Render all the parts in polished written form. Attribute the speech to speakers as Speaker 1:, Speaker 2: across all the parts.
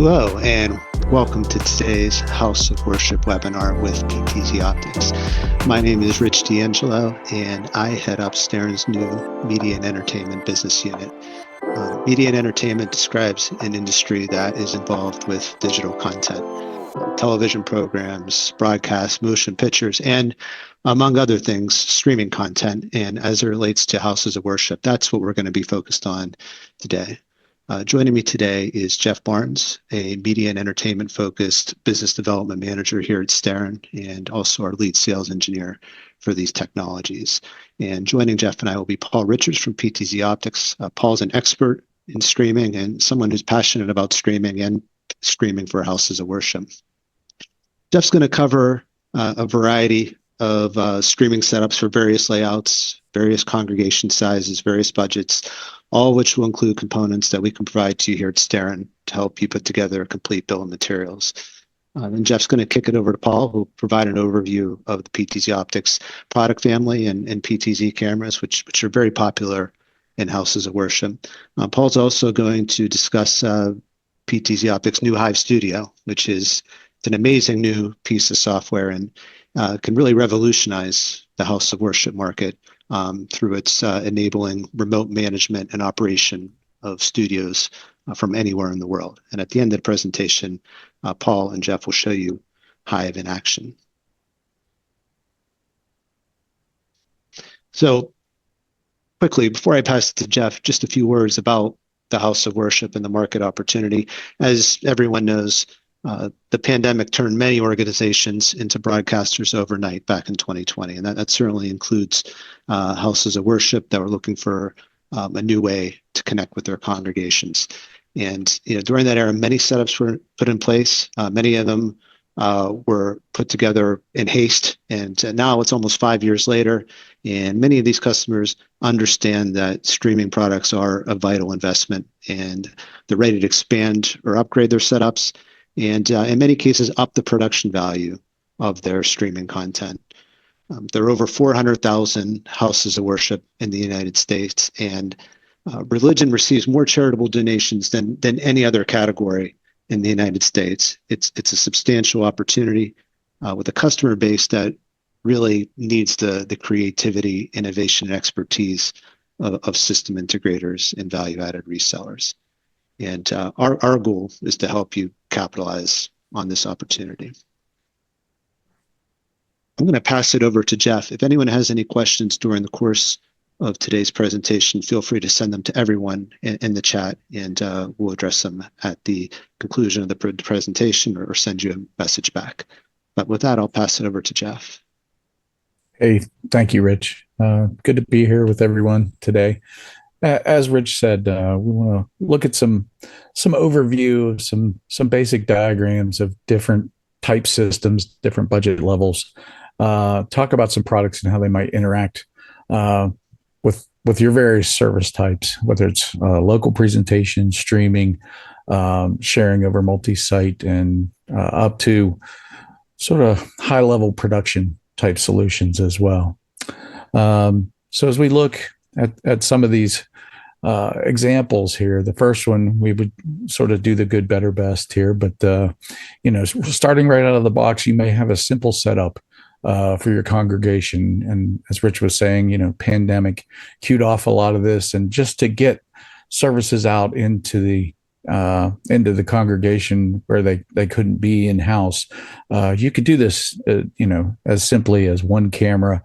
Speaker 1: Hello, and welcome to today's House of Worship webinar with PTZOptics. My name is Rich D'Angelo, and I head up Starin's new Media and Entertainment business unit. Media and entertainment describes an industry that is involved with digital content, television programs, broadcasts, motion pictures, and among other things, streaming content. And as it relates to houses of worship, that's what we're going to be focused on today. Joining me today is Jeff Barnes, a media and entertainment focused business development manager here at Starin, and also our lead sales engineer for these technologies. And joining Jeff and I will be Paul Richards from PTZOptics. Paul's an expert in streaming and someone who's passionate about streaming and streaming for houses of worship. Jeff's going to cover a variety of streaming setups for various layouts, various congregation sizes, various budgets, all of which will include components that we can provide to you here at Starin to help you put together a complete bill of materials. Then Jeff's going to kick it over to Paul, who will provide an overview of the PTZOptics product family and PTZ cameras, which are very popular in houses of worship. Paul's also going to discuss PTZOptics' new Hive Studio, which is an amazing new piece of software and can really revolutionize the house of worship market through its enabling remote management and operation of studios from anywhere in the world. And at the end of the presentation, Paul and Jeff will show you Hive in action. So quickly, before I pass it to Jeff, just a few words about the house of worship and the market opportunity. As everyone knows, the pandemic turned many organizations into broadcasters overnight back in 2020, and that certainly includes houses of worship that were looking for a new way to connect with their congregations. And during that era, many setups were put in place. Many of them were put together in haste, and now it's almost 5 years later, and many of these customers understand that streaming products are a vital investment, and they're ready to expand or upgrade their setups, and in many cases, up the production value of their streaming content. There are over 400,000 houses of worship in the United States, and religion receives more charitable donations than any other category in the United States. It's a substantial opportunity with a customer base that really needs the creativity, innovation, and expertise of system integrators and value-added resellers. And our goal is to help you capitalize on this opportunity. I'm going to pass it over to Jeff. If anyone has any questions during the course of today's presentation, feel free to send them to everyone in the chat, and we'll address them at the conclusion of the presentation or send you a message back. But with that, I'll pass it over to Jeff.
Speaker 2: Hey, thank you, Rich. Good to be here with everyone today. As Rich said, we want to look at some overview of some basic diagrams of different type systems, different budget levels. Talk about some products and how they might interact with your various service types, whether it's local presentation, streaming, sharing over multi-site, and up to sort of high-level production type solutions as well. So as we look at some of these examples here, the first one, we would sort of do the good, better, best here. But, starting right out of the box, you may have a simple setup for your congregation. And as Rich was saying, pandemic queued off a lot of this. And just to get services out into the congregation where they couldn't be in-house, you could do this, as simply as one camera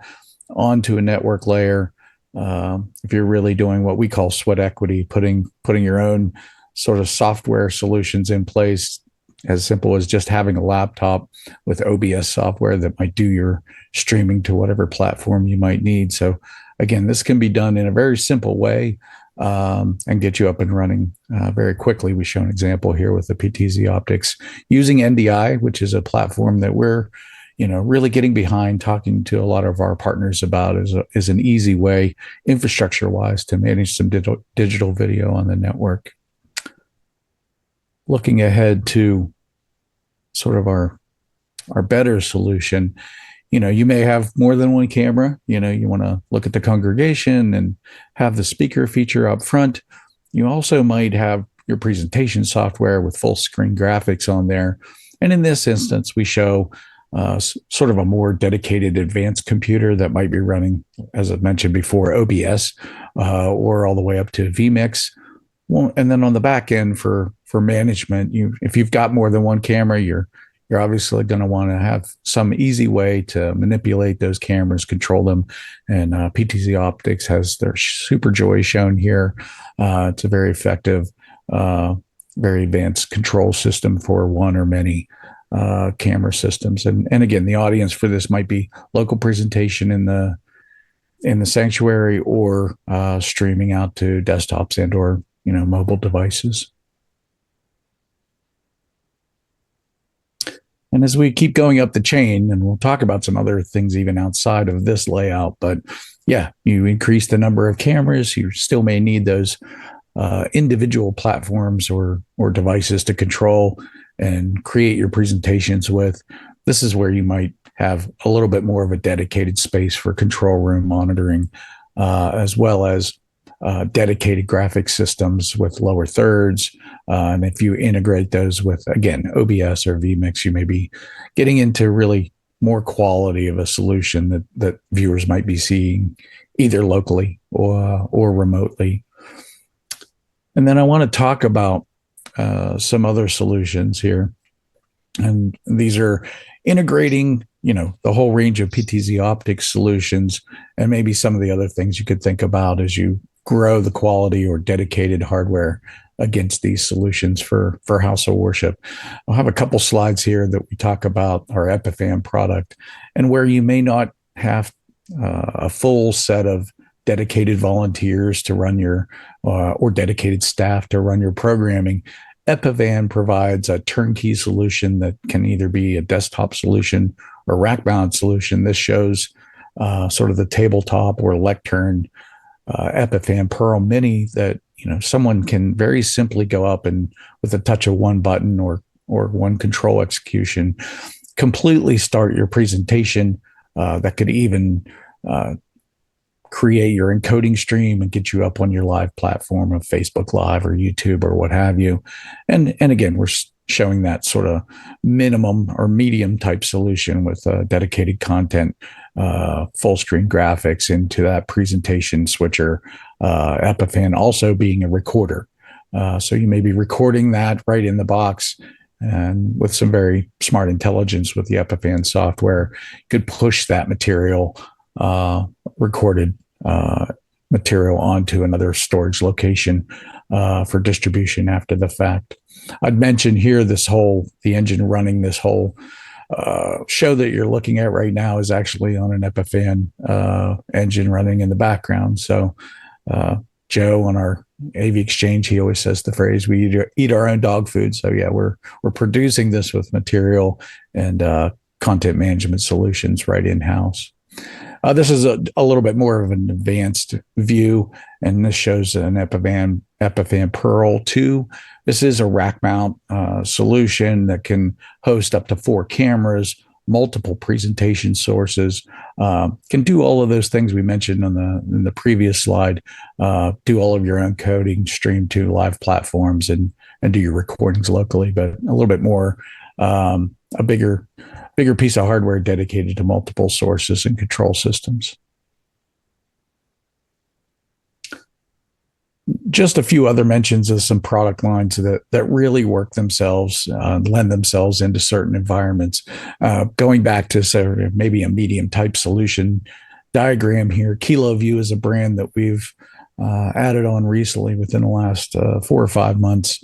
Speaker 2: onto a network layer. If you're really doing what we call sweat equity, putting your own sort of software solutions in place, as simple as just having a laptop with OBS software that might do your streaming to whatever platform you might need. So again, this can be done in a very simple way and get you up and running very quickly. We show an example here with the PTZOptics using NDI, which is a platform that we're really getting behind, talking to a lot of our partners about is an easy way, infrastructure-wise, to manage some digital video on the network. Looking ahead to sort of our better solution, you may have more than one camera. You want to look at the congregation and have the speaker feature up front. You also might have your presentation software with full screen graphics on there. And in this instance, we show sort of a more dedicated advanced computer that might be running, as I mentioned before, OBS or all the way up to vMix. Well, and then on the back end for management, if you've got more than one camera, you're obviously going to want to have some easy way to manipulate those cameras, control them. And PTZOptics has their SuperJoy shown here. It's a very effective, very advanced control system for one or many camera systems. And again, the audience for this might be local presentation in the sanctuary or streaming out to desktops and or mobile devices. And as we keep going up the chain, and we'll talk about some other things even outside of this layout, but yeah, you increase the number of cameras, you still may need those individual platforms or devices to control and create your presentations with. This is where you might have a little bit more of a dedicated space for control room monitoring, as well as dedicated graphics systems with lower thirds. And if you integrate those with, again, OBS or vMix, you may be getting into really more quality of a solution that viewers might be seeing either locally or remotely. And then I want to talk about some other solutions here. And these are integrating, the whole range of PTZOptics solutions and maybe some of the other things you could think about as you grow the quality or dedicated hardware against these solutions for house of worship. I'll have a couple slides here that we talk about our Epiphan product and where you may not have a full set of dedicated volunteers to run your or dedicated staff to run your programming. Epiphan provides a turnkey solution that can either be a desktop solution or rack mount solution. This shows sort of the tabletop or lectern Epiphan Pearl Mini that someone can very simply go up and with a touch of one button or one control execution completely start your presentation. That could even create your encoding stream and get you up on your live platform of Facebook Live or YouTube or what have you. And again, we're showing that sort of minimum or medium type solution with dedicated content, full screen graphics into that presentation switcher. Epiphan also being a recorder. So you may be recording that right in the box. And with some very smart intelligence with the Epiphan software, you could push that material, recorded material onto another storage location for distribution after the fact. I'd mention here the engine running this whole show that you're looking at right now is actually on an Epiphan engine running in the background. So Joe on our AV Exchange, he always says the phrase, we eat our own dog food. So yeah, we're producing this with material and content management solutions right in-house. This is a little bit more of an advanced view, and this shows an Epiphan Pearl 2. This is a rack mount solution that can host up to 4 cameras, multiple presentation sources, can do all of those things we mentioned in the previous slide, do all of your own coding, stream to live platforms, and do your recordings locally, but a little bit more, a bigger piece of hardware dedicated to multiple sources and control systems. Just a few other mentions of some product lines that really work themselves, lend themselves into certain environments. Going back to sort of maybe a medium type solution diagram here, KiloView is a brand that we've added on recently within the last 4 or 5 months.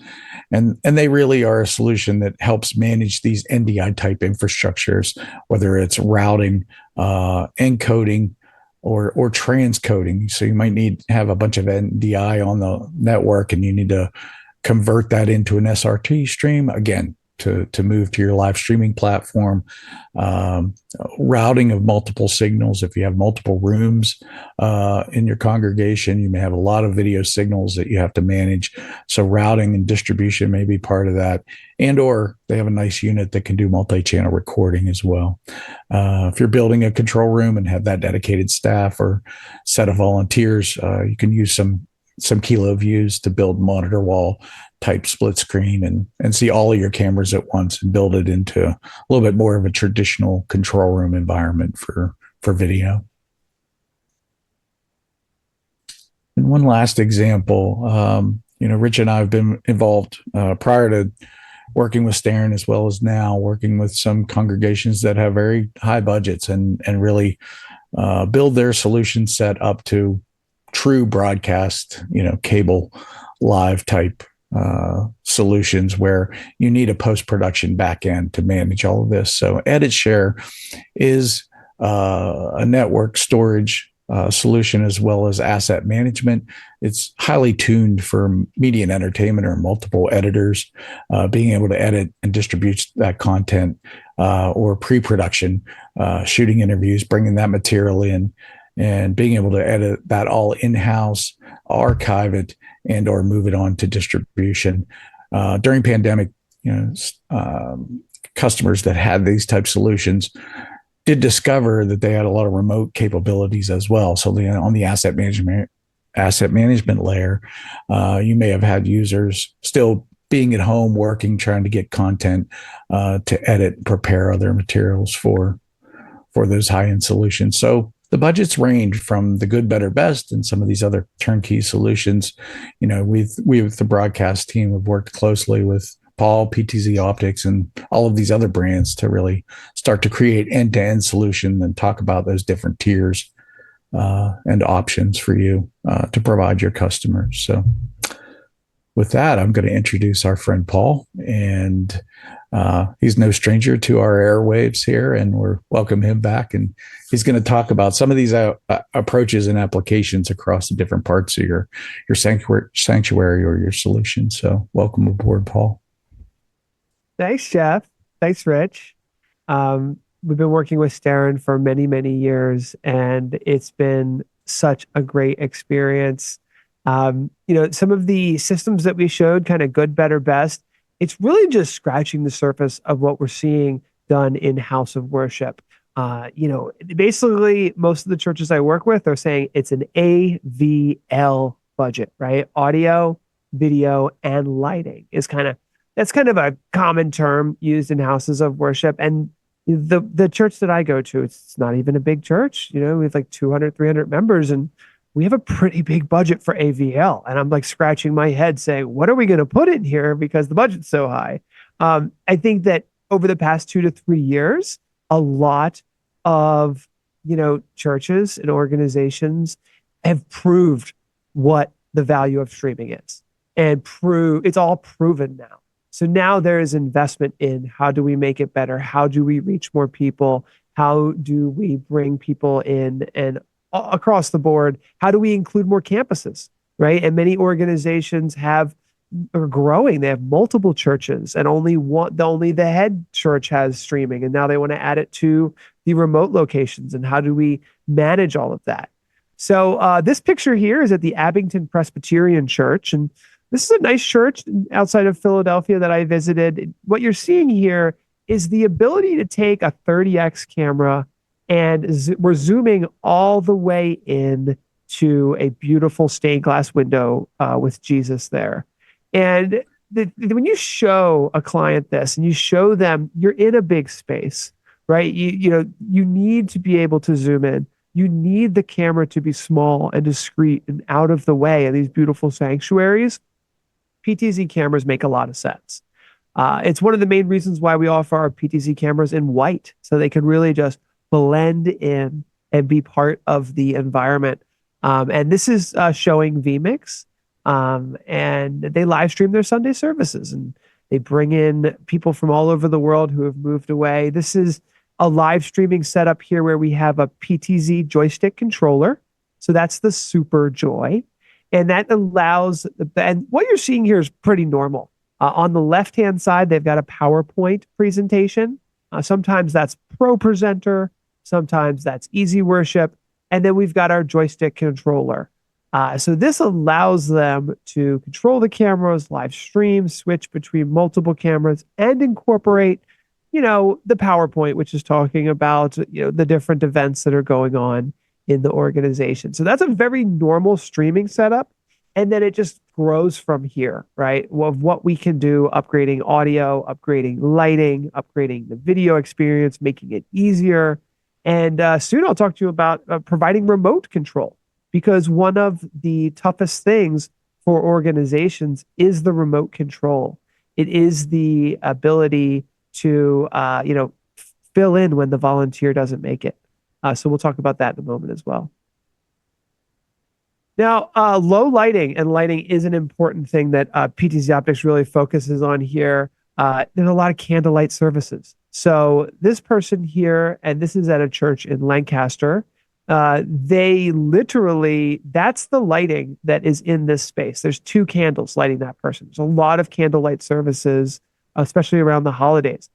Speaker 2: And they really are a solution that helps manage these NDI type infrastructures, whether it's routing, encoding, or transcoding. So you might need to have a bunch of NDI on the network and you need to convert that into an SRT stream, again, to move to your live streaming platform. Routing of multiple signals. If you have multiple rooms in your congregation, you may have a lot of video signals that you have to manage. So routing and distribution may be part of that. And or they have a nice unit that can do multi-channel recording as well. If you're building a control room and have that dedicated staff or set of volunteers, you can use some KiloViews to build monitor wall type split screen and see all of your cameras at once and build it into a little bit more of a traditional control room environment for video. And one last example, Rich and I have been involved prior to working with Starin as well as now working with some congregations that have very high budgets and really build their solution set up to true broadcast, cable live type solutions where you need a post-production backend to manage all of this. So EditShare is a network storage solution as well as asset management. It's highly tuned for media and entertainment or multiple editors, being able to edit and distribute that content or pre-production, shooting interviews, bringing that material in, and being able to edit that all in-house, archive it, and or move it on to distribution. During pandemic, customers that had these type solutions did discover that they had a lot of remote capabilities as well. So on the asset management layer, you may have had users still being at home working, trying to get content to edit and prepare other materials for those high-end solutions. So the budgets range from the good, better, best, and some of these other turnkey solutions. We with the broadcast team have worked closely with Paul, PTZOptics, and all of these other brands to really start to create end-to-end solution and talk about those different tiers and options for you to provide your customers. So with that, I'm going to introduce our friend Paul, and he's no stranger to our airwaves here, and we're welcome him back. And he's going to talk about some of these approaches and applications across the different parts of your sanctuary or your solution. So welcome aboard, Paul.
Speaker 3: Thanks, Jeff. Thanks, Rich. We've been working with Starin for many, many years, and it's been such a great experience. Some of the systems that we showed, kind of good, better, best, it's really just scratching the surface of what we're seeing done in House of Worship. Basically, most of the churches I work with are saying it's an AVL budget, right? Audio, video, and lighting that's kind of a common term used in houses of worship. And the church that I go to, it's not even a big church. We have like 200, 300 members, and we have a pretty big budget for AVL. And I'm like scratching my head saying, what are we going to put in here? Because the budget's so high. I think that over the past 2 to 3 years, a lot of, churches and organizations have proved what the value of streaming is, and it's all proven now. So now there is investment in how do we make it better? How do we reach more people? How do we bring people in and across the board? How do we include more campuses, right? And many organizations are growing. They have multiple churches, and only the head church has streaming, and now they want to add it to the remote locations. And how do we manage all of that? So this picture here is at the Abington Presbyterian Church, and this is a nice church outside of Philadelphia that I visited. What you're seeing here is the ability to take a 30x camera, and we're zooming all the way in to a beautiful stained glass window with Jesus there. And when you show a client this and you show them you're in a big space, right? You need to be able to zoom in. You need the camera to be small and discreet and out of the way in these beautiful sanctuaries. PTZ cameras make a lot of sense. It's one of the main reasons why we offer our PTZ cameras in white, so they can really just blend in and be part of the environment. And this is showing vMix, and they live stream their Sunday services, and they bring in people from all over the world who have moved away. This is a live streaming setup here where we have a PTZ joystick controller. So that's the Super Joy. And that allows, and what you're seeing here is pretty normal. On the left-hand side, they've got a PowerPoint presentation. Sometimes that's Pro Presenter. Sometimes that's Easy Worship. And then we've got our joystick controller. So this allows them to control the cameras, live stream, switch between multiple cameras, and incorporate, the PowerPoint, which is talking about, the different events that are going on in the organization. So that's a very normal streaming setup. And then it just grows from here, right? Of what we can do, upgrading audio, upgrading lighting, upgrading the video experience, making it easier. And soon I'll talk to you about providing remote control, because one of the toughest things for organizations is the remote control. It is the ability to, fill in when the volunteer doesn't make it. So we'll talk about that in a moment as well. Now, low lighting and lighting is an important thing that PTZ Optics really focuses on here. There's a lot of candlelight services. So this person here, and this is at a church in Lancaster, they literally, that's the lighting that is in this space. There's 2 candles lighting that person. There's a lot of candlelight services, especially around the holidays.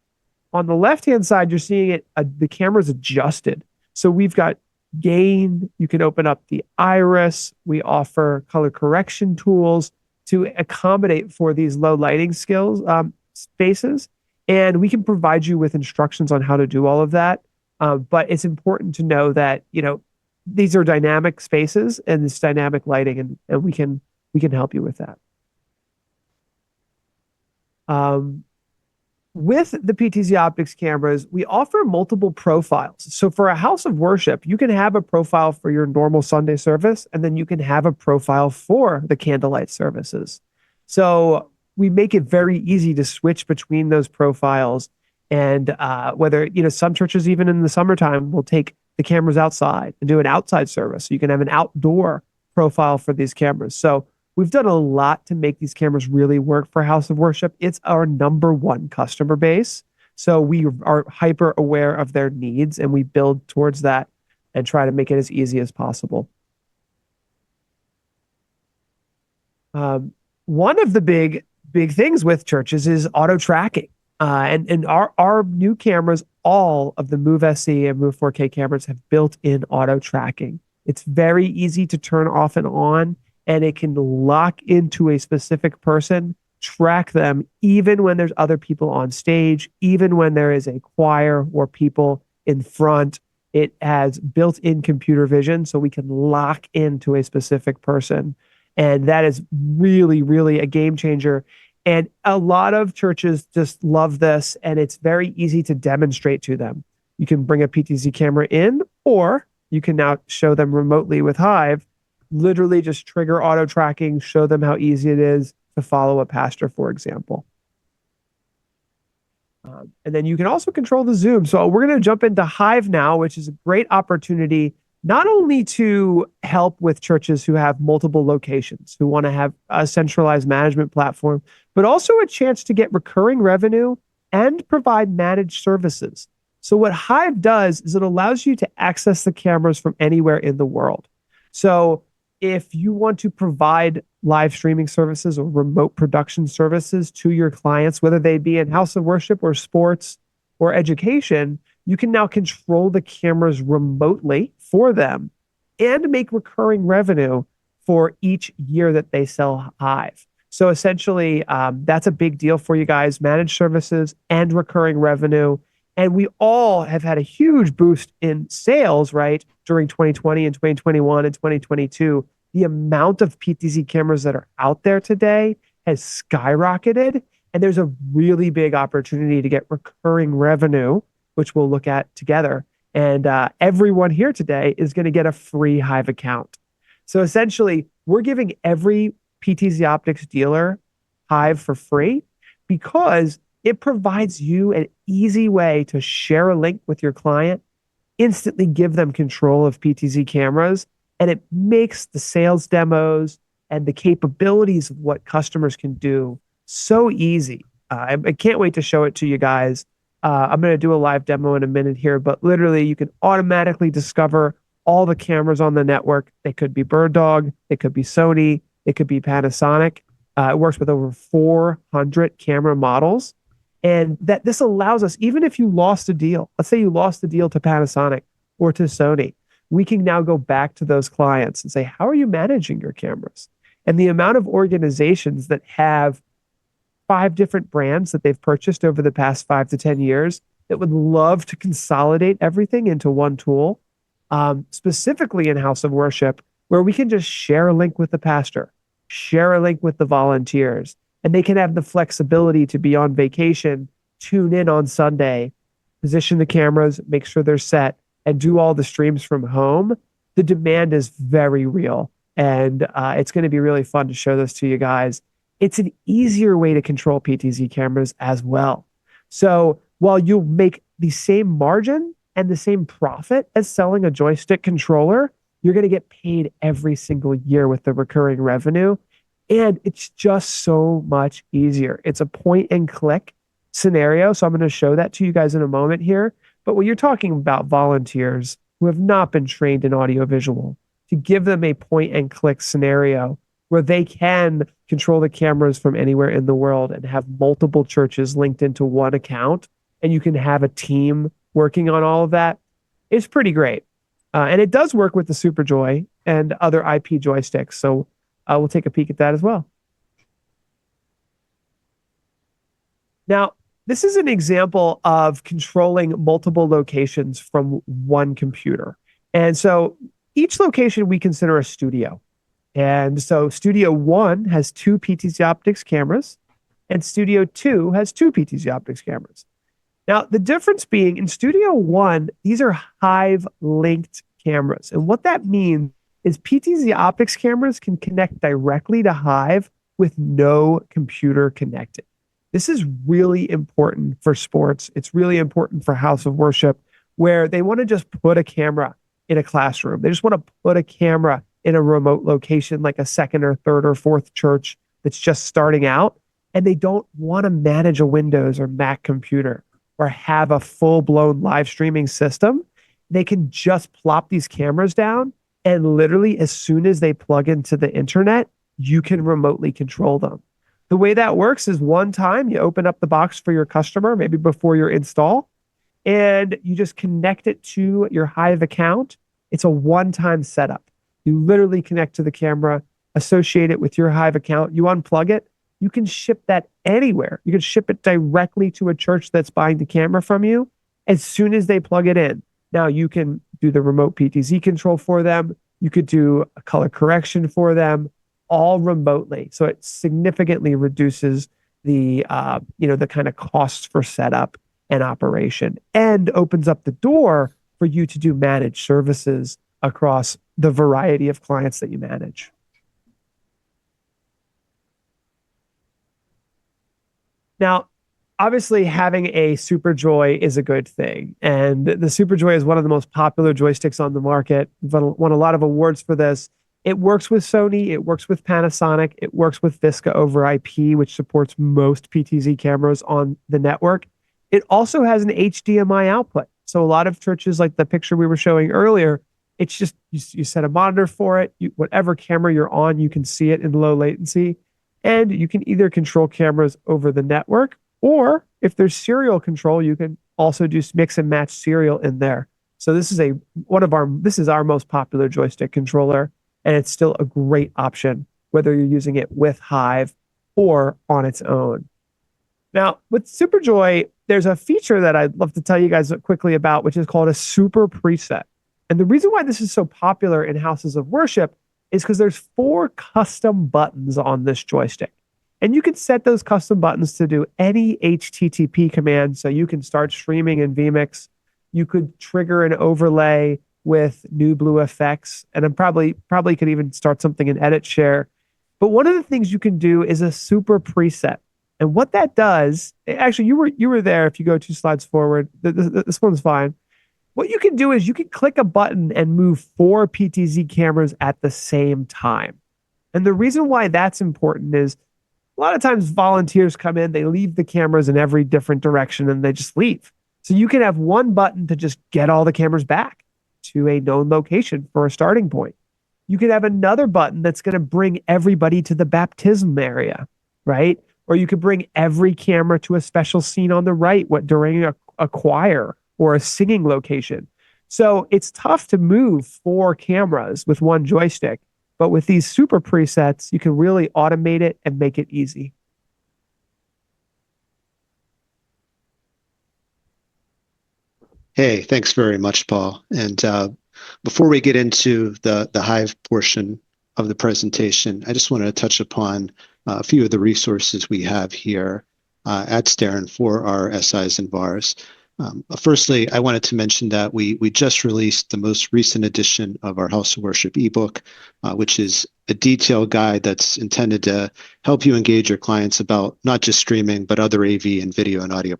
Speaker 3: On the left-hand side, you're seeing it, the camera's adjusted. So we've got gain, you can open up the iris. We offer color correction tools to accommodate for these low lighting spaces. And we can provide you with instructions on how to do all of that. But it's important to know that, these are dynamic spaces and this dynamic lighting, and we can help you with that. With the PTZ Optics cameras, we offer multiple profiles. So for a house of worship, you can have a profile for your normal Sunday service, and then you can have a profile for the candlelight services. So we make it very easy to switch between those profiles. And whether, some churches, even in the summertime, will take the cameras outside and do an outside service. So you can have an outdoor profile for these cameras. So we've done a lot to make these cameras really work for house of worship. It's our #1 customer base. So we are hyper aware of their needs, and we build towards that and try to make it as easy as possible. One of the big things with churches is auto tracking. And our new cameras, all of the Move SE and Move 4K cameras have built-in auto tracking. It's very easy to turn off and on, and it can lock into a specific person, track them, even when there's other people on stage, even when there is a choir or people in front. It has built-in computer vision, so we can lock into a specific person. And that is really, really a game changer. And a lot of churches just love this, and it's very easy to demonstrate to them. You can bring a PTZ camera in, or you can now show them remotely with Hive. Literally just trigger auto tracking, show them how easy it is to follow a pastor, for example. And then you can also control the zoom. So we're going to jump into Hive now, which is a great opportunity not only to help with churches who have multiple locations, who want to have a centralized management platform, but also a chance to get recurring revenue and provide managed services. So what Hive does is it allows you to access the cameras from anywhere in the world. So if you want to provide live streaming services or remote production services to your clients, whether they be in house of worship or sports or education, you can now control the cameras remotely for them and make recurring revenue for each year that they sell Hive. So essentially, that's a big deal for you guys, managed services and recurring revenue. And we all have had a huge boost in sales, right? During 2020 and 2021 and 2022, the amount of PTZ cameras that are out there today has skyrocketed. And there's a really big opportunity to get recurring revenue, which we'll look at together. And everyone here today is going to get a free Hive account. So essentially, we're giving every PTZ Optics dealer Hive for free because it provides you an easy way to share a link with your client, instantly give them control of PTZ cameras, and it makes the sales demos and the capabilities of what customers can do so easy. I can't wait to show it to you guys. I'm going to do a live demo in a minute here, but literally you can automatically discover all the cameras on the network. They could be BirdDog, it could be Sony, it could be Panasonic. It works with over 400 camera models. And that this allows us, even if you lost a deal, let's say you lost the deal to Panasonic or to Sony, we can now go back to those clients and say, how are you managing your cameras? And the amount of organizations that have 5 different brands that they've purchased over the past 5 to 10 years that would love to consolidate everything into one tool, specifically in house of worship, where we can just share a link with the pastor. share a link with the volunteers, and they can have the flexibility to be on vacation, tune in on Sunday, position the cameras, make sure they're set, and do all the streams from home. The demand is very real. And it's going to be really fun to show this to you guys. It's an easier way to control PTZ cameras as well. So while you'll make the same margin and the same profit as selling a joystick controller, you're going to get paid every single year with the recurring revenue. And it's just so much easier. It's a point and click scenario. So I'm going to show that to you guys in a moment here. But when you're talking about volunteers who have not been trained in audiovisual, to give them a point and click scenario where they can control the cameras from anywhere in the world and have multiple churches linked into one account, and you can have a team working on all of that, is pretty great. And it does work with the SuperJoy and other IP joysticks. So we'll take a peek at that as well. Now, this is an example of controlling multiple locations from one computer. And so each location we consider a studio. And so Studio 1 has 2 PTZOptics cameras, and Studio 2 has 2 PTZOptics cameras. Now, the difference being in Studio 1, these are Hive linked cameras. And what that means is PTZOptics cameras can connect directly to Hive with no computer connected. This is really important for sports. It's really important for House of Worship, where they want to just put a camera in a classroom. They just want to put a camera in a remote location, like a second or third or fourth church that's just starting out. And they don't want to manage a Windows or Mac computer or have a full-blown live streaming system. They can just plop these cameras down, and literally as soon as they plug into the internet, you can remotely control them. The way that works is one time you open up the box for your customer, maybe before your install, and you just connect it to your Hive account. It's a one-time setup. You literally connect to the camera, associate it with your Hive account, you unplug it, you can ship that anywhere. You can ship it directly to a church that's buying the camera from you as soon as they plug it in. Now you can do the remote PTZ control for them. You could do a color correction for them, all remotely. So it significantly reduces the the kind of costs for setup and operation, and opens up the door for you to do managed services across the variety of clients that you manage. Now, obviously, having a SuperJoy is a good thing. And the SuperJoy is one of the most popular joysticks on the market. We've won a lot of awards for this. It works with Sony, it works with Panasonic, it works with Visca over IP, which supports most PTZ cameras on the network. It also has an HDMI output. So a lot of churches, like the picture we were showing earlier, it's just you set a monitor for it. Whatever camera you're on, you can see it in low latency. And you can either control cameras over the network, or if there's serial control, you can also do mix and match serial in there. So this is our most popular joystick controller, and it's still a great option, whether you're using it with Hive or on its own. Now, with SuperJoy, there's a feature that I'd love to tell you guys quickly about, which is called a super preset. And the reason why this is so popular in houses of worship is because there's 4 custom buttons on this joystick. And you can set those custom buttons to do any HTTP command. So you can start streaming in vMix. You could trigger an overlay with New Blue effects. And I'm probably could even start something in Edit Share. But one of the things you can do is a super preset. And what that does, actually, you were there. If you go 2 slides forward, this one's fine. What you can do is you can click a button and move 4 PTZ cameras at the same time. And the reason why that's important is a lot of times volunteers come in, they leave the cameras in every different direction and they just leave. So you can have one button to just get all the cameras back to a known location for a starting point. You could have another button that's going to bring everybody to the baptism area, right? Or you could bring every camera to a special scene on the right during a choir or a singing location. So it's tough to move 4 cameras with one joystick, but with these super presets, you can really automate it and make it easy.
Speaker 1: Hey, thanks very much, Paul. And before we get into the Hive portion of the presentation, I just wanted to touch upon a few of the resources we have here at Starin for our SIs and VARs. Firstly, I wanted to mention that we just released the most recent edition of our House of Worship ebook, which is a detailed guide that's intended to help you engage your clients about not just streaming, but other AV and video and audio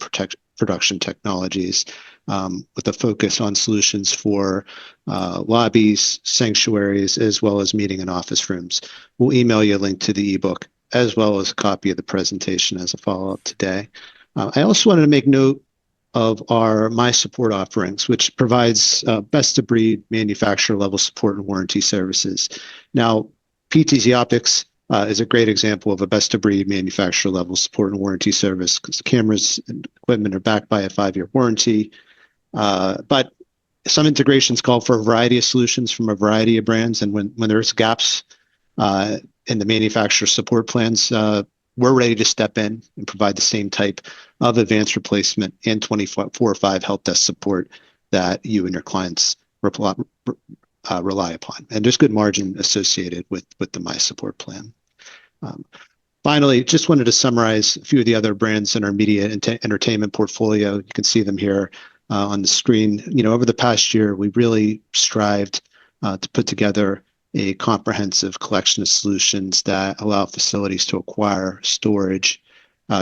Speaker 1: production technologies, with a focus on solutions for lobbies, sanctuaries, as well as meeting and office rooms. We'll email you a link to the ebook, as well as a copy of the presentation as a follow-up today. I also wanted to make note of our My Support offerings, which provides best-of-breed manufacturer-level support and warranty services. Now, PTZOptics is a great example of a best-of-breed manufacturer-level support and warranty service, because the cameras and equipment are backed by a 5-year warranty. But some integrations call for a variety of solutions from a variety of brands, and when there's gaps in the manufacturer support plans, we're ready to step in and provide the same type of advanced replacement and 24/5 help desk support that you and your clients rely upon. And there's good margin associated with the My Support plan. Finally, just wanted to summarize a few of the other brands in our media and entertainment portfolio. You can see them here on the screen. Over the past year, we really strived to put together a comprehensive collection of solutions that allow facilities to acquire, storage,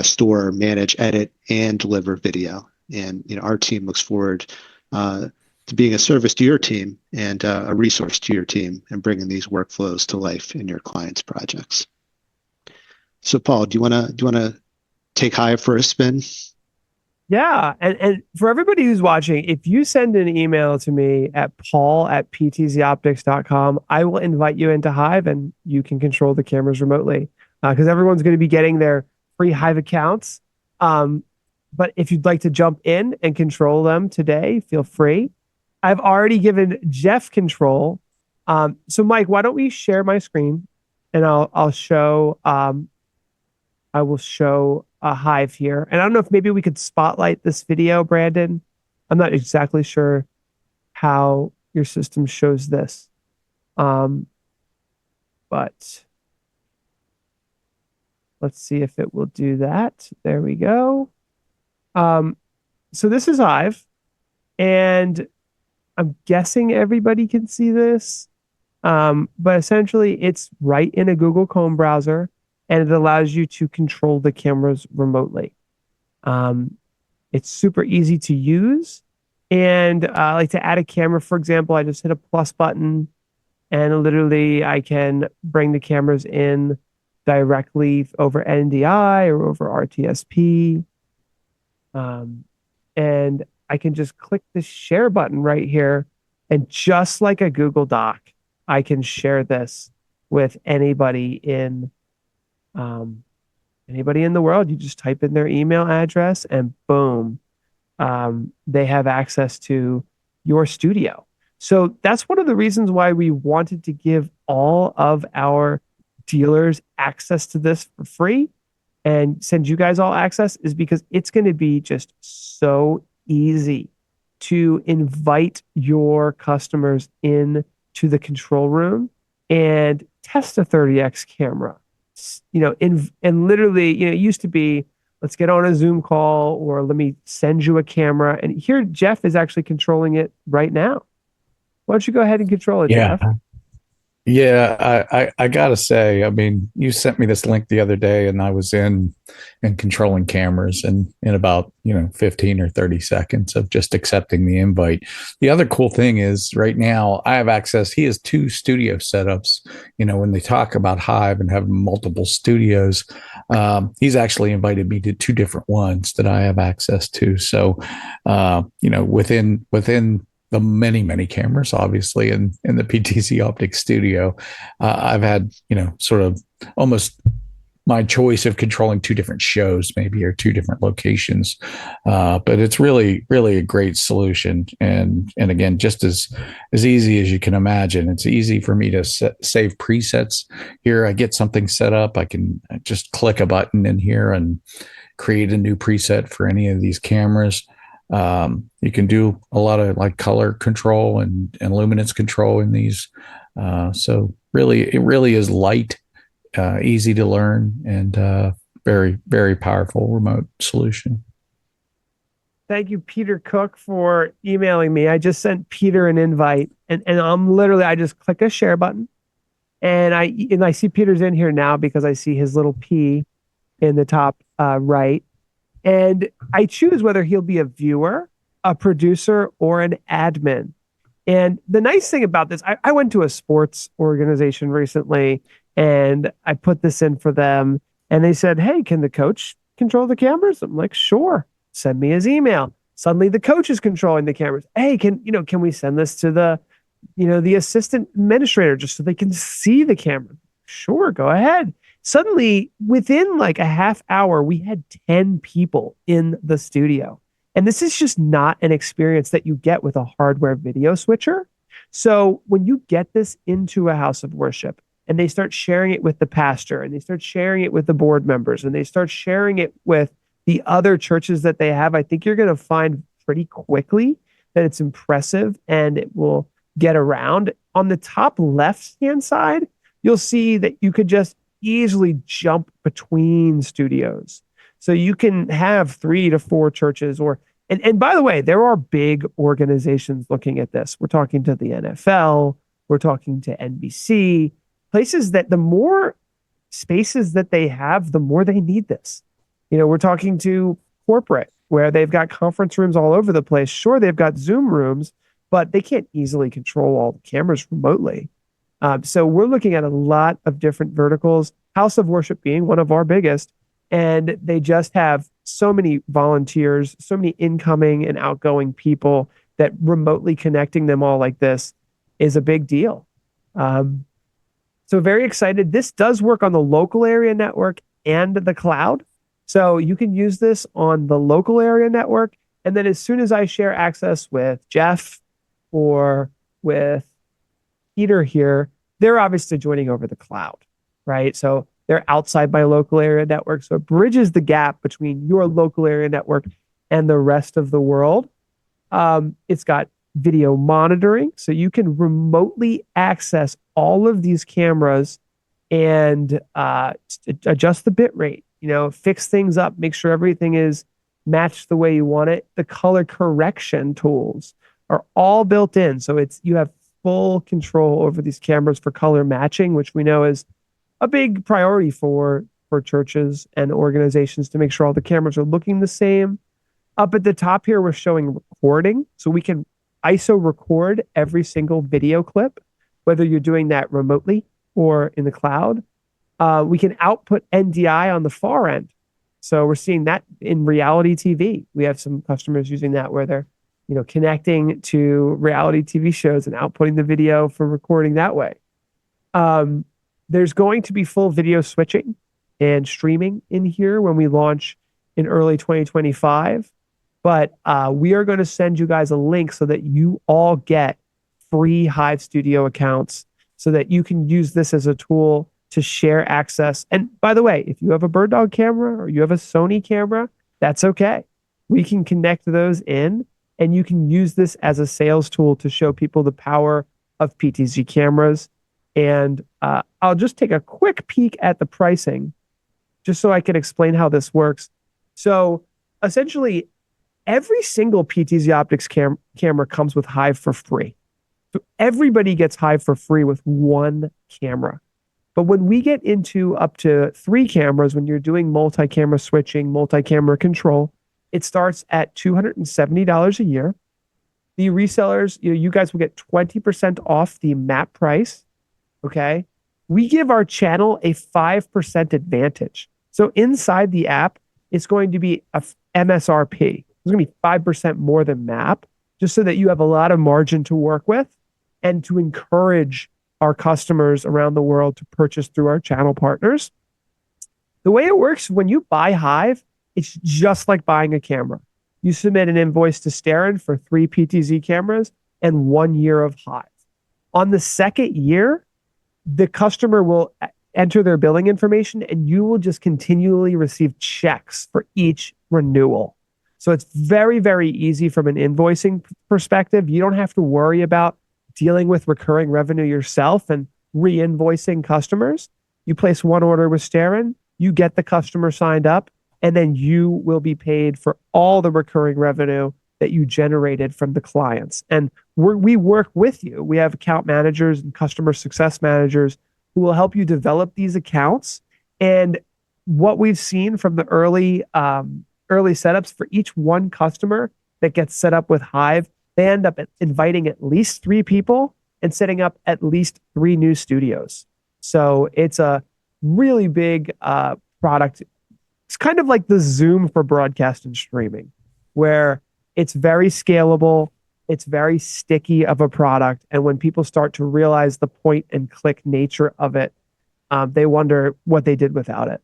Speaker 1: store, manage, edit, and deliver video. And our team looks forward to being a service to your team and a resource to your team and bringing these workflows to life in your clients' projects. So, Paul, do you want to take Hive for a spin?
Speaker 3: Yeah. And for everybody who's watching, if you send an email to me at paul@ptzoptics.com, I will invite you into Hive and you can control the cameras remotely, because everyone's going to be getting their free Hive accounts. But if you'd like to jump in and control them today, feel free. I've already given Jeff control. So Mike, why don't we share my screen and I'll show, I will show a Hive here. And I don't know if maybe we could spotlight this video, Brandon. I'm not exactly sure how your system shows this. But let's see if it will do that. There we go. So this is Hive, and I'm guessing everybody can see this. But essentially it's right in a Google Chrome browser, and it allows you to control the cameras remotely. It's super easy to use. And like to add a camera, for example, I just hit a plus button and literally I can bring the cameras in directly over NDI or over RTSP. And I can just click the share button right here. And just like a Google Doc, I can share this with anybody in the world. You just type in their email address and boom, they have access to your studio. So that's one of the reasons why we wanted to give all of our dealers access to this for free and send you guys all access, is because it's going to be just so easy to invite your customers in to the control room and test a 30x camera. And literally, it used to be, let's get on a Zoom call or let me send you a camera. And here, Jeff is actually controlling it right now. Why don't you go ahead and control it,
Speaker 2: Yeah.
Speaker 3: Jeff?
Speaker 2: Yeah, I gotta say, I mean, you sent me this link the other day and I was in and controlling cameras in about 15 or 30 seconds of just accepting the invite. The other cool thing is right now I have access. He has 2 studio setups. When they talk about Hive and have multiple studios, he's actually invited me to 2 different ones that I have access to. So within the many cameras, obviously, in the PTZOptics studio, I've had sort of almost my choice of controlling 2 different shows, maybe, or 2 different locations. But it's really a great solution, and again, just as easy as you can imagine. It's easy for me to save presets here. I get something set up, I can just click a button in here and create a new preset for any of these cameras. You can do a lot of like color control and luminance control in these. So really, it really is light, easy to learn, and very, very powerful remote solution.
Speaker 3: Thank you, Peter Cook, for emailing me. I just sent Peter an invite, and I just click a share button, and I see Peter's in here now because I see his little P in the top right, and I choose whether he'll be a viewer, a producer, or an admin. And the nice thing about this, I went to a sports organization recently, and I put this in for them, and they said, "Hey, can the coach control the cameras?" I'm like, "Sure." Send me his email. Suddenly the coach is controlling the cameras. Hey, can we send this to the assistant administrator just so they can see the camera? Sure, go ahead. Suddenly, within like a half hour, we had 10 people in the studio. And this is just not an experience that you get with a hardware video switcher. So when you get this into a house of worship and they start sharing it with the pastor and they start sharing it with the board members and they start sharing it with the other churches that they have, I think you're going to find pretty quickly that it's impressive and it will get around. On the top left hand side, you'll see that you could just easily jump between studios. So you can have 3 to 4 churches and by the way, there are big organizations looking at this. We're talking to the NFL, we're talking to NBC, places that the more spaces that they have, the more they need this. We're talking to corporate where they've got conference rooms all over the place. Sure, they've got Zoom rooms, but they can't easily control all the cameras remotely. So we're looking at a lot of different verticals, House of Worship being one of our biggest, and they just have so many volunteers, so many incoming and outgoing people that remotely connecting them all like this is a big deal. So very excited. This does work on the local area network and the cloud. So you can use this on the local area network. And then as soon as I share access with Jeff or with Peter here, they're obviously joining over the cloud, right? So they're outside my local area network. So it bridges the gap between your local area network and the rest of the world. It's got video monitoring. So you can remotely access all of these cameras and adjust the bit rate, fix things up, make sure everything is matched the way you want it. The color correction tools are all built in. So you have full control over these cameras for color matching, which we know is a big priority for churches and organizations to make sure all the cameras are looking the same. Up at the top here, we're showing recording. So we can ISO record every single video clip, whether you're doing that remotely or in the cloud. We can output NDI on the far end. So we're seeing that in reality TV. We have some customers using that where they're, connecting to reality TV shows and outputting the video for recording that way. There's going to be full video switching and streaming in here when we launch in early 2025. But we are going to send you guys a link so that you all get free Hive Studio accounts so that you can use this as a tool to share access. And by the way, if you have a Bird Dog camera or you have a Sony camera, that's okay. We can connect those in and you can use this as a sales tool to show people the power of PTZ cameras. And I'll just take a quick peek at the pricing just so I can explain how this works. So essentially, every single PTZOptics camera comes with Hive for free. So everybody gets Hive for free with one camera. But when we get into up to 3 cameras, when you're doing multi-camera switching, multi-camera control, it starts at $270 a year. The resellers, you guys will get 20% off the map price. Okay. We give our channel a 5% advantage. So inside the app, it's going to be a MSRP. It's going to be 5% more than map, just so that you have a lot of margin to work with and to encourage our customers around the world to purchase through our channel partners. The way it works, when you buy Hive, it's just like buying a camera. You submit an invoice to Starin for 3 PTZ cameras and 1 year of Hive. On the second year, the customer will enter their billing information and you will just continually receive checks for each renewal. So it's very, very easy from an invoicing perspective. You don't have to worry about dealing with recurring revenue yourself and re-invoicing customers. You place one order with Starin, you get the customer signed up, and then you will be paid for all the recurring revenue that you generated from the clients. And we work with you. We have account managers and customer success managers who will help you develop these accounts. And what we've seen from the early setups, for each one customer that gets set up with Hive, they end up inviting at least 3 people and setting up at least 3 new studios. So it's a really big product. It's kind of like the Zoom for broadcast and streaming, where it's very scalable, it's very sticky of a product. And when people start to realize the point and click nature of it, they wonder what they did without it.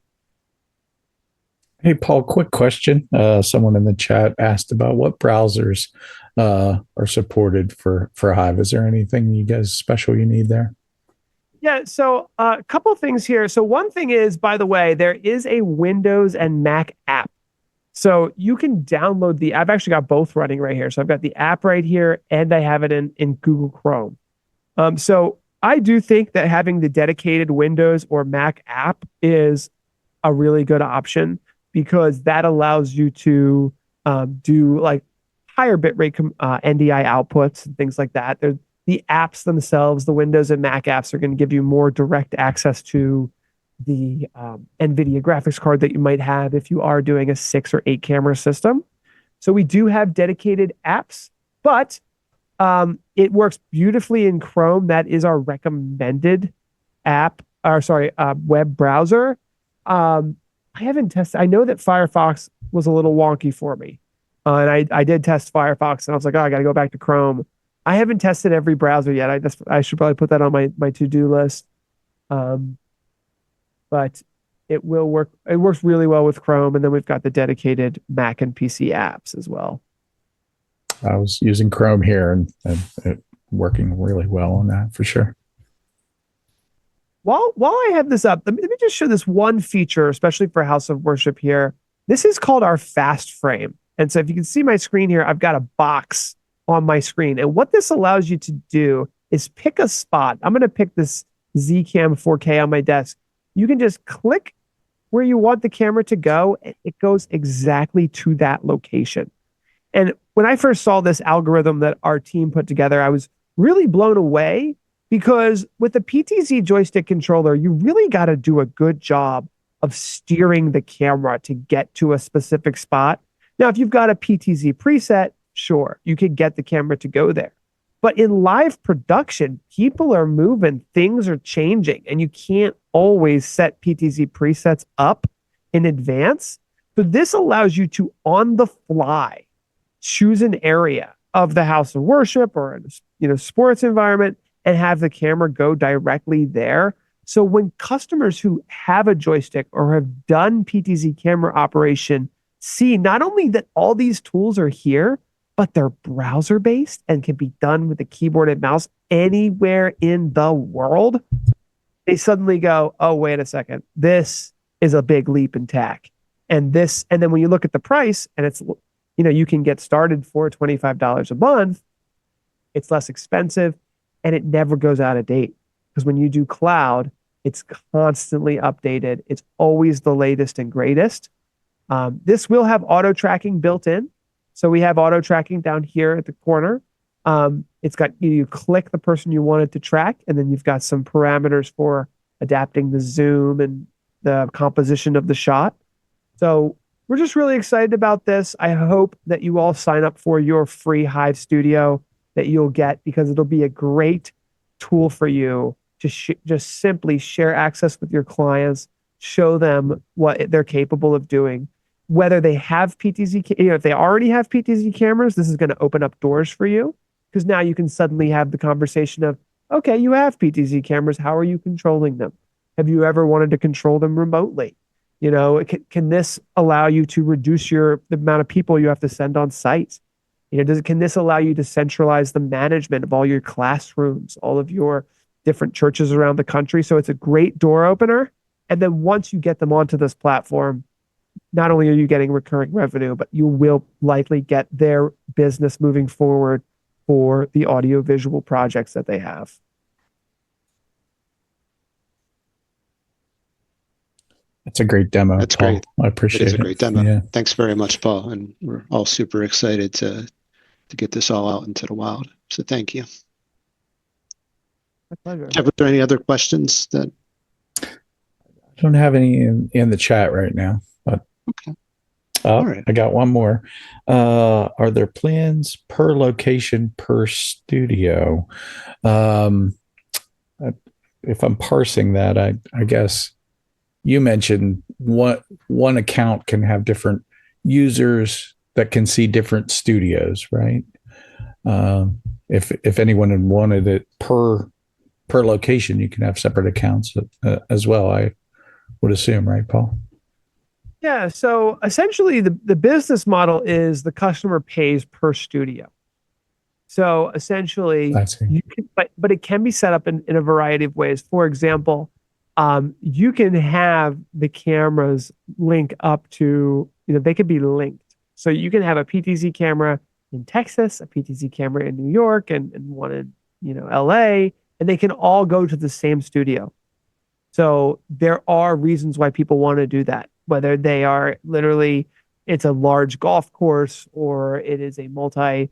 Speaker 2: Hey, Paul, quick question. Someone in the chat asked about what browsers are supported for Hive. Is there anything you guys special you need there?
Speaker 3: Yeah, so a couple things here. So one thing is, by the way, there is a Windows and Mac app. So you can download I've actually got both running right here. So I've got the app right here and I have it in Google Chrome. So I do think that having the dedicated Windows or Mac app is a really good option, because that allows you to do like higher bitrate NDI outputs and things like that. The apps themselves, the Windows and Mac apps, are going to give you more direct access to the NVIDIA graphics card that you might have if you are doing a 6 or 8 camera system. So we do have dedicated apps, but it works beautifully in Chrome. That is our recommended web browser. I haven't tested. I know that Firefox was a little wonky for me. And I did test Firefox and I was like, oh, I got to go back to Chrome. I haven't tested every browser yet. I should probably put that on my to-do list. But it will work. It works really well with Chrome. And then we've got the dedicated Mac and PC apps as well.
Speaker 2: I was using Chrome here and it working really well on that for sure.
Speaker 3: While I have this up, let me just show this one feature, especially for House of Worship here. This is called our fast frame. And so if you can see my screen here, I've got a box on my screen. And what this allows you to do is pick a spot. I'm going to pick this Zcam 4K on my desk. You can just click where you want the camera to go, and it goes exactly to that location. And when I first saw this algorithm that our team put together, I was really blown away, because with the PTZ joystick controller, you really got to do a good job of steering the camera to get to a specific spot. Now, if you've got a PTZ preset, sure, you could get the camera to go there. But in live production, people are moving, things are changing, and you can't always set PTZ presets up in advance. So this allows you to, on the fly, choose an area of the house of worship or sports environment and have the camera go directly there. So when customers who have a joystick or have done PTZ camera operation see not only that all these tools are here, but they're browser based and can be done with a keyboard and mouse anywhere in the world, they suddenly go, oh, wait a second, this is a big leap in tech. And then when you look at the price, and it's, you can get started for $25 a month, it's less expensive and it never goes out of date. Because when you do cloud, it's constantly updated. It's always the latest and greatest. This will have auto tracking built in. So we have auto tracking down here at the corner. It's got, you click the person you wanted to track, and then you've got some parameters for adapting the zoom and the composition of the shot. So we're just really excited about this. I hope that you all sign up for your free Hive Studio that you'll get, because it'll be a great tool for you to just simply share access with your clients, show them what they're capable of doing. Whether they have PTZ, if they already have PTZ cameras, this is going to open up doors for you, because now you can suddenly have the conversation of, okay, you have PTZ cameras. How are you controlling them? Have you ever wanted to control them remotely? Can this allow you to reduce the amount of people you have to send on site? Can this allow you to centralize the management of all your classrooms, all of your different churches around the country? So it's a great door opener. And then once you get them onto this platform, not only are you getting recurring revenue, but you will likely get their business moving forward for the audiovisual projects that they have.
Speaker 2: That's a great demo,
Speaker 1: That's
Speaker 2: Paul.
Speaker 1: great.
Speaker 2: I
Speaker 1: It
Speaker 2: appreciate
Speaker 1: is a
Speaker 2: it.
Speaker 1: great demo.
Speaker 2: Yeah.
Speaker 1: Thanks very much, Paul. And we're all super excited to get this all out into the wild. So thank you.
Speaker 3: My pleasure.
Speaker 1: Jeff, are there any other questions that?
Speaker 2: I don't have any in the chat right now, but
Speaker 1: Okay. All right.
Speaker 2: I got one more. Are there plans per location per studio? If I'm parsing that, I guess you mentioned one account can have different users that can see different studios, right? If anyone had wanted it per location, you can have separate accounts as well. I would assume, right, Paul?
Speaker 3: Yeah. So essentially, the business model is the customer pays per studio. So essentially, you can, but it can be set up in a variety of ways. For example, you can have the cameras link up to, they could be linked. So you can have a PTZ camera in Texas, a PTZ camera in New York, and one in, LA, and they can all go to the same studio. So there are reasons why people want to do that, whether they are literally, it's a large golf course or it is a multi,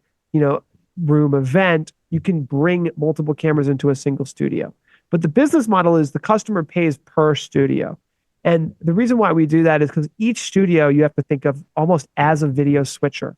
Speaker 3: room event. You can bring multiple cameras into a single studio. But the business model is the customer pays per studio. And the reason why we do that is because each studio you have to think of almost as a video switcher.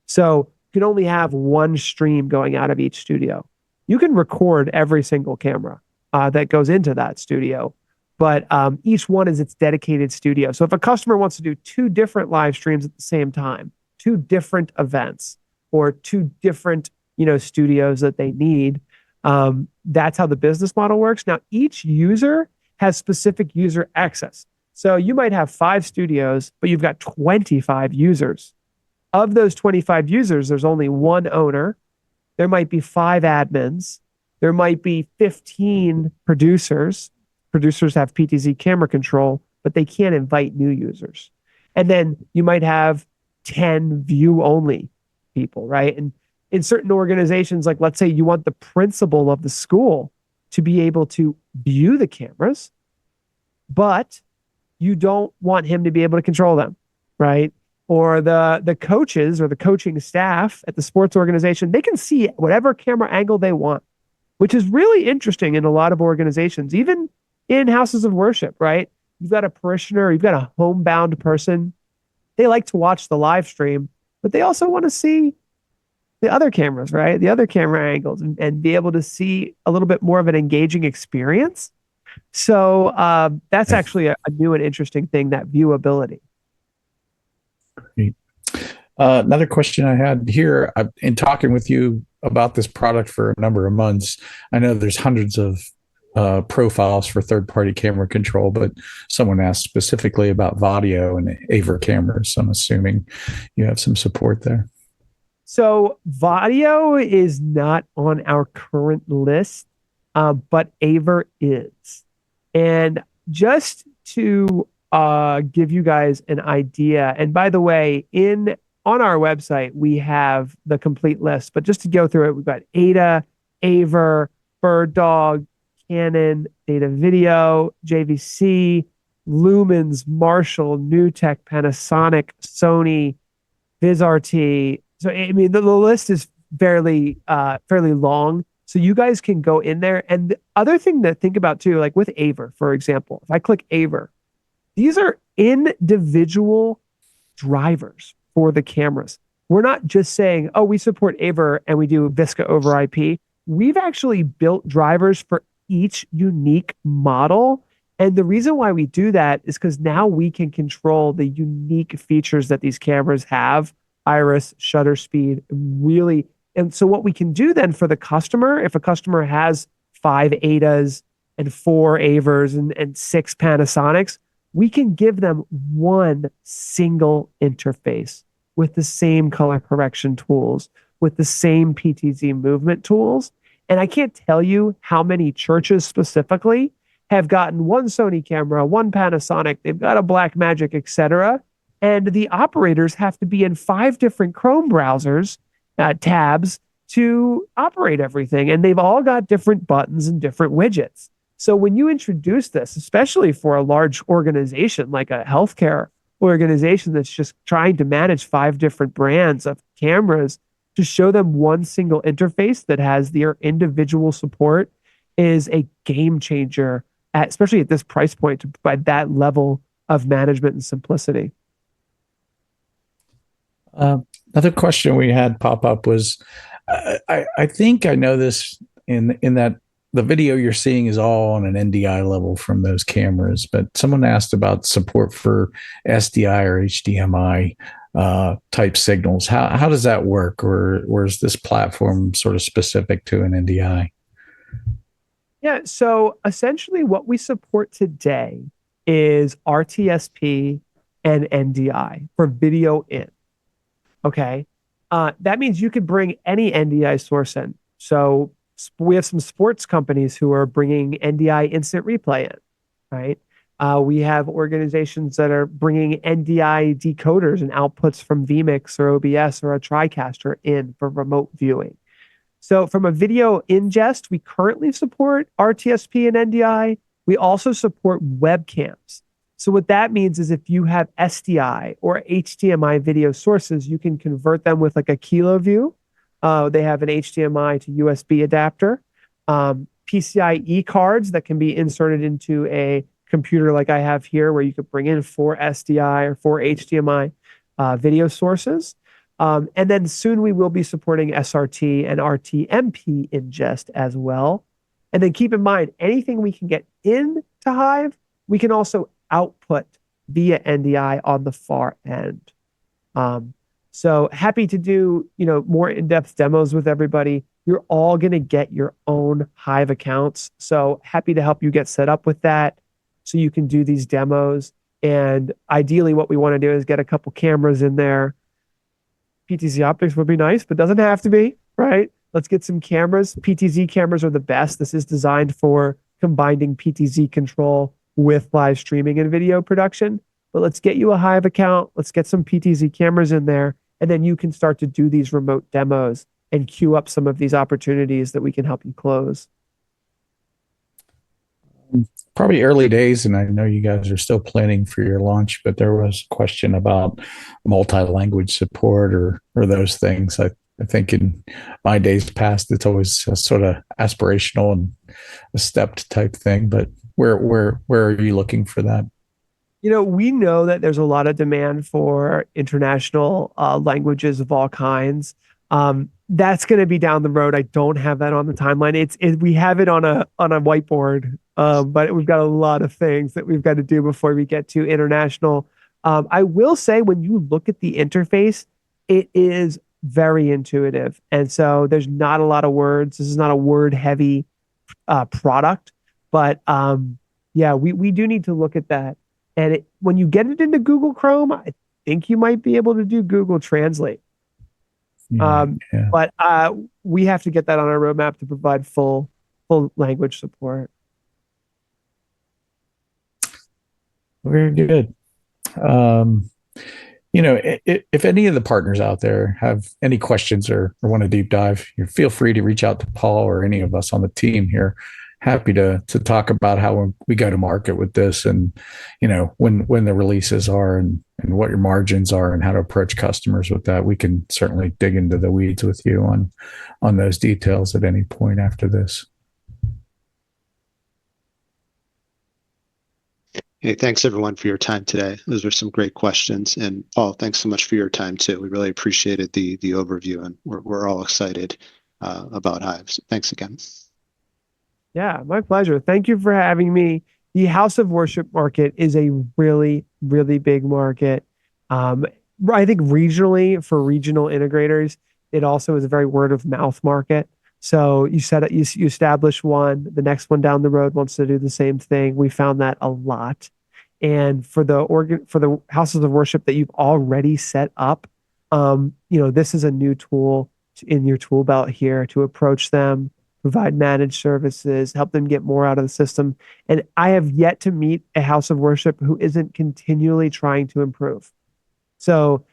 Speaker 3: So you can only have one stream going out of each studio. You can record every single camera that goes into that studio, but each one is its dedicated studio. So if a customer wants to do two different live streams at the same time, two different events, or two different studios that they need, that's how the business model works. Now, each user has specific user access. So you might have 5 studios, but you've got 25 users. Of those 25 users, there's only one owner. There might be 5 admins. There might be 15 producers. Producers have PTZ camera control, but they can't invite new users. And then you might have 10 view only people, right? And in certain organizations, like let's say you want the principal of the school to be able to view the cameras, but you don't want him to be able to control them, right? Or the coaches or the coaching staff at the sports organization, they can see whatever camera angle they want, which is really interesting in a lot of organizations, even in houses of worship, right? You've got a parishioner, you've got a homebound person. They like to watch the live stream, but they also want to see the other cameras, right? The other camera angles and be able to see a little bit more of an engaging experience. So that's actually a new and interesting thing, that viewability.
Speaker 2: Great. Another question I had here, in talking with you about this product for a number of months, I know there's hundreds of profiles for third-party camera control, but someone asked specifically about Vadio and AVer cameras. So I'm assuming you have some support there.
Speaker 3: So Vadio is not on our current list, but AVer is. And just to give you guys an idea, and by the way, on our website, we have the complete list, but just to go through it, we've got Ada, AVer, Bird Dog, Canon, Data Video, JVC, Lumens, Marshall, NewTek, Panasonic, Sony, VizRT. So, I mean, the list is fairly long. So you guys can go in there. And the other thing to think about too, like with AVer, for example, if I click AVer, these are individual drivers for the cameras. We're not just saying, oh, we support AVer and we do Visca over IP. We've actually built drivers for each unique model. And the reason why we do that is because now we can control the unique features that these cameras have, iris, shutter speed, really. And so what we can do then for the customer, if a customer has 5 Adas and 4 AVers and 6 Panasonics, we can give them one single interface with the same color correction tools, with the same PTZ movement tools. And I can't tell you how many churches specifically have gotten one Sony camera, one Panasonic, they've got a Blackmagic, etc. And the operators have to be in 5 different Chrome browsers, tabs to operate everything. And they've all got different buttons and different widgets. So when you introduce this, especially for a large organization like a healthcare organization that's just trying to manage 5 different brands of cameras, to show them one single interface that has their individual support is a game changer, especially at this price point, to provide that level of management and simplicity.
Speaker 2: Uh, Another question we had pop up was, I think I know this in that the video you're seeing is all on an NDI level from those cameras, but someone asked about support for SDI or HDMI type signals. How does that work, or is this platform sort of specific to an NDI?
Speaker 3: Yeah, so essentially what we support today is RTSP and NDI for video in. Okay. That means you could bring any NDI source in. So we have some sports companies who are bringing NDI instant replay in, right? We have organizations that are bringing NDI decoders and outputs from vMix or OBS or a TriCaster in for remote viewing. So from a video ingest, we currently support RTSP and NDI. We also support webcams. So what that means is if you have SDI or HDMI video sources, you can convert them with like a Kilo View. They have an HDMI to USB adapter, PCIe cards that can be inserted into a computer like I have here, where you could bring in 4 SDI or 4 HDMI video sources. And then soon we will be supporting SRT and RTMP ingest as well. And then keep in mind, anything we can get into Hive, we can also output via NDI on the far end. So happy to do, more in-depth demos with everybody. You're all going to get your own Hive accounts. So happy to help you get set up with that so you can do these demos. And ideally what we want to do is get a couple cameras in there. PTZOptics would be nice, but doesn't have to be, right? Let's get some cameras. PTZ cameras are the best. This is designed for combining PTZ control with live streaming and video production. But let's get you a Hive account. Let's get some PTZ cameras in there. And then you can start to do these remote demos and queue up some of these opportunities that we can help you close.
Speaker 2: Probably early days, and I know you guys are still planning for your launch, but there was a question about multi-language support or those things. I think in my days past, it's always a sort of aspirational and a stepped type thing. But where are you looking for that?
Speaker 3: We know that there's a lot of demand for international languages of all kinds. That's going to be down the road. I don't have that on the timeline. We have it on a whiteboard, but we've got a lot of things that we've got to do before we get to international. I will say, when you look at the interface, it is very intuitive, and so there's not a lot of words. This is not a word-heavy product, but yeah, we do need to look at that. And when you get it into Google Chrome, I think you might be able to do Google Translate.
Speaker 2: Yeah.
Speaker 3: But we have to get that on our roadmap to provide full language support.
Speaker 2: Very good. If any of the partners out there have any questions or want to deep dive, feel free to reach out to Paul or any of us on the team here. Happy to talk about how we go to market with this, and when the releases are, and what your margins are, and how to approach customers with that. We can certainly dig into the weeds with you on those details at any point after this.
Speaker 1: Hey, thanks everyone for your time today. Those were some great questions. And Paul, thanks so much for your time too. We really appreciated the overview, and we're all excited about Hive. So thanks again.
Speaker 3: Yeah, my pleasure. Thank you for having me. The house of worship market is a really, really big market. I think regionally, for regional integrators, it also is a very word of mouth market. So you establish one, the next one down the road wants to do the same thing. We found that a lot. And for the houses of worship that you've already set up, this is a new tool in your tool belt here to approach them, provide managed services, help them get more out of the system. And I have yet to meet a house of worship who isn't continually trying to improve. So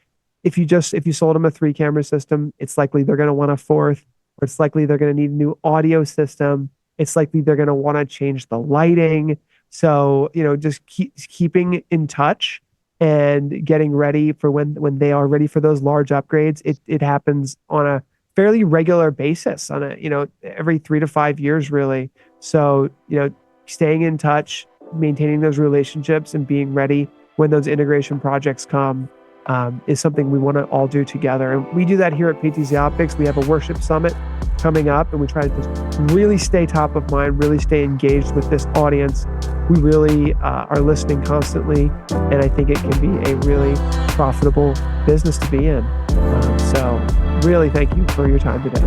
Speaker 3: if you sold them a 3-camera system, it's likely they're going to want a 4th, or it's likely they're going to need a new audio system. It's likely they're going to want to change the lighting. So, just keeping in touch and getting ready for when they are ready for those large upgrades. It happens on a fairly regular basis, on a, every 3 to 5 years, really. So, staying in touch, maintaining those relationships, and being ready when those integration projects come is something we want to all do together. And we do that here at PTZOptics. We have a worship summit coming up, and we try to just really stay top of mind, really stay engaged with this audience. We really are listening constantly, and I think it can be a really profitable business to be in. So really thank you for your time today.